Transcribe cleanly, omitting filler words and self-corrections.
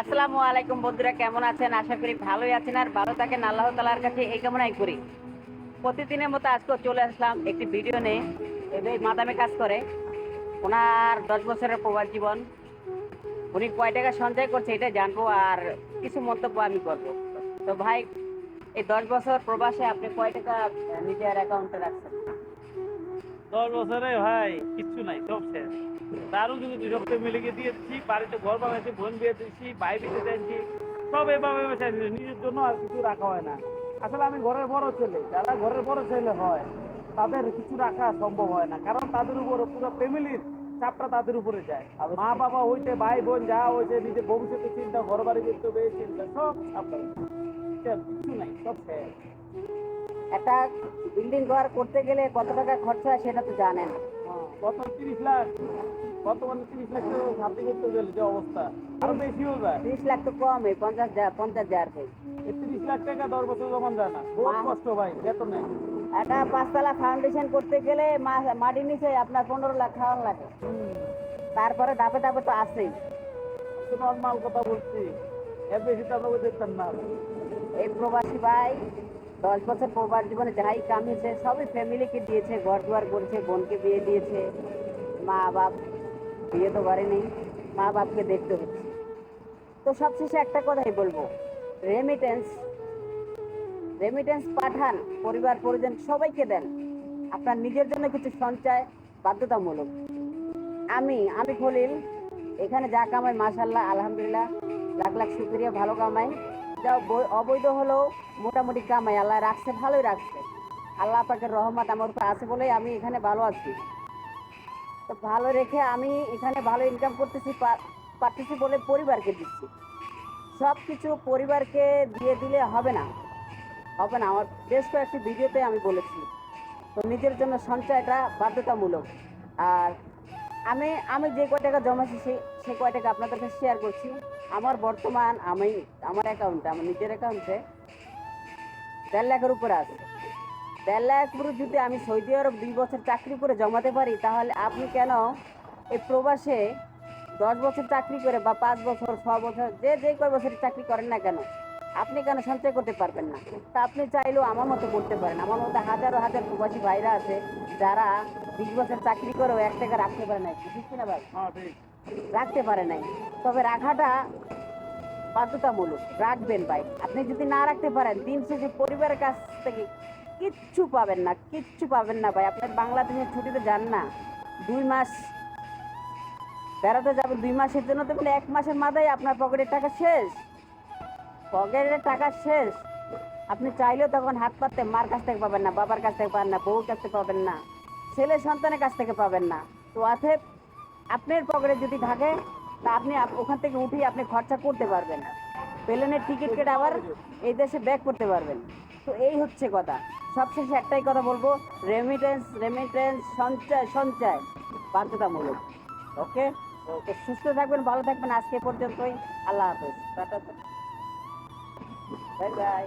আসসালামু আলাইকুম বন্ধুরা, কেমন আছেন? আশা করি ভালোই আছেন আর ভালো থাকেন। আল্লাহ তাআলার কাছে এই কামনাই করি। প্রতিদিনের মতো আজকেও চলে আসলাম একটি ভিডিও নিয়ে। এই মাদামে কাজ করে, ওনার 10 বছরের প্রবাস জীবন, উনি কয় টাকা সঞ্চয় করছে এটা জানবো আর কিছু মন্তব্য আমি করবো। তো ভাই, এই 10 বছর প্রবাসে আপনি কয় টাকা নিজের অ্যাকাউন্টে রাখছেন? 10 বছরে ভাই কিচ্ছু নাই, সব শেষ। তারও যদি 2 সপ্তাহ মিলে গিয়ে দিয়ে দিচ্ছি, বাড়িতে ঘর বানাইছি, বোন বিয়ে দিচ্ছি, ভাই বিয়ে দিচ্ছি, সব এভাবে চাইছি। নিজের জন্য আর কিছু রাখা হয় না। আসলে আমি ঘরের বড় ছেলে, যারা ঘরের বড় ছেলে হয় তাদের কিছু রাখা সম্ভব হয় না, কারণ তাদের উপরে পুরো ফ্যামিলির চাপটা তাদের উপরে যায়। আর মা বাবা হইতে, ভাই বোন যা হয়েছে, নিজের ভবিষ্যতের চিন্তা, ঘর বাড়ি করতে হবে এই চিন্তা, সব আপনার কিছু নাই, সব শেষ। একটা বিল্ডিং ঘর করতে গেলে কত টাকা খরচা হয় সেটা তো জানেন। কত 30 লাখ, বর্তমানে 30 লাখ তো ছাত্রী করতে গেলে যে অবস্থা, আরো বেশিও যায়। 30 লাখ তো কমই, 50,000 ভাই। এই 30 লাখ টাকা 10 বছর জমান যায় না, বহুত কষ্ট ভাই, বেতন নেই। একটা 5 তলা ফাউন্ডেশন করতে গেলে মাটির নিচে আপনার 15 লাখ খাওয়ান লাগে। তারপরে ধাপে ধাপে তো আছেই। নর্মাল কথা বলছি, এর বেশি তো আমরা দেখতাম না। এই প্রবাসী ভাই 10 বছর প্রবাস জীবনে যাই কামিয়েছে সবই ফ্যামিলিকে দিয়েছে, ঘর দুয়ার করেছে, বোনকে বিয়ে দিয়েছে। মা বাপ বিয়ে তো করেনি, মা বাপকে দেখতে হচ্ছে। তো সবশেষে একটা কথাই বলবো, রেমিটেন্স রেমিটেন্স পাঠান, পরিবার পরিজন সবাইকে দেন। আপনার নিজের জন্য কিছু সঞ্চয় বাধ্যতামূলক। আমি আমি খলিল এখানে যা কামাই মাশাল্লাহ আলহামদুলিল্লাহ, লাখ লাখ শুকরিয়া, ভালো কামাই। যা অবৈধ হলেও মোটামুটি কামাই, আল্লাহ রাখছে, ভালোই রাখছে। আল্লাহ পাকের রহমত আমার উপর আছে বলেই আমি এখানে ভালো আছি। তো ভালো রেখে আমি এখানে ভালো ইনকাম করতেছি, পারতেছি বলে পরিবারকে দিচ্ছি। সব কিছু পরিবারকে দিয়ে দিলে হবে না, হবে না। আমার বেশ কয়েকটি ভিডিওতে আমি বলেছি। তো নিজের জন্য সঞ্চয়টা বাধ্যতামূলক। আর আমি আমি যে কয় টাকা জমাইছি সে কয় টাকা আপনাদের কাছে শেয়ার করছি। আমার বর্তমান আমার অ্যাকাউন্টে, আমার নিজের অ্যাকাউন্টে 1.5 লাখের উপরে আছে। 1.5 লাখ উপরে যদি আমি সৌদি আরব 2 বছর চাকরি করে জমাতে পারি, তাহলে আপনি কেন এই প্রবাসে 10 বছর চাকরি করে বা 5 বছর 6 বছর যে কয় বছর চাকরি করেন না কেন, আপনি কেন সঞ্চয় করতে পারবেন না? তা আপনি চাইলেও আমার মতো করতে পারেন। আমার মতো হাজারো হাজার প্রবাসী ভাইরা আছে যারা 20 বছর চাকরি করেও 1 টাকা রাখতে পারে নাই, ঠিক কিনা ভাই? হ্যাঁ ঠিক। রাখতে পারে নাই। তবে রাখাটা বাধ্যতামূলক, রাখবেন ভাই। আপনি যদি না রাখতে পারেন, দিন শেষে পরিবারের কাছ থেকে কিচ্ছু পাবেন না, কিচ্ছু পাবেন না ভাই। আপনার বাংলাদেশের ছুটিতে যান না, 2 মাস বেড়াতে যাবেন, 2 মাসের জন্য তো বলে 1 মাসের মাথায় আপনার পকেটের টাকা শেষ। পকেটের টাকা শেষ। আপনি চাইলেও তখন হাত পাততে মার কাছ থেকে পাবেন না, বাবার কাছ থেকে পাবেন না, বউর কাছ থেকে পাবেন না, ছেলে সন্তানের কাছ থেকে পাবেন না। তো অতএব আপনার পকেটে যদি থাকে, তা আপনি ওখান থেকে উঠিয়ে আপনি খরচা করতে পারবেন। প্লেনের টিকিট কেটে আবার এই দেশে ব্যাক করতে পারবেন। তো এই হচ্ছে কথা। সবশেষে একটাই কথা বলবো, রেমিটেন্স রেমিটেন্স সঞ্চয় সঞ্চয় বাধ্যতামূলক। ওকে, তো সুস্থ থাকবেন, ভালো থাকবেন। আজকে পর্যন্তই। আল্লাহ হাফেজ, টাটা, বাই বাই।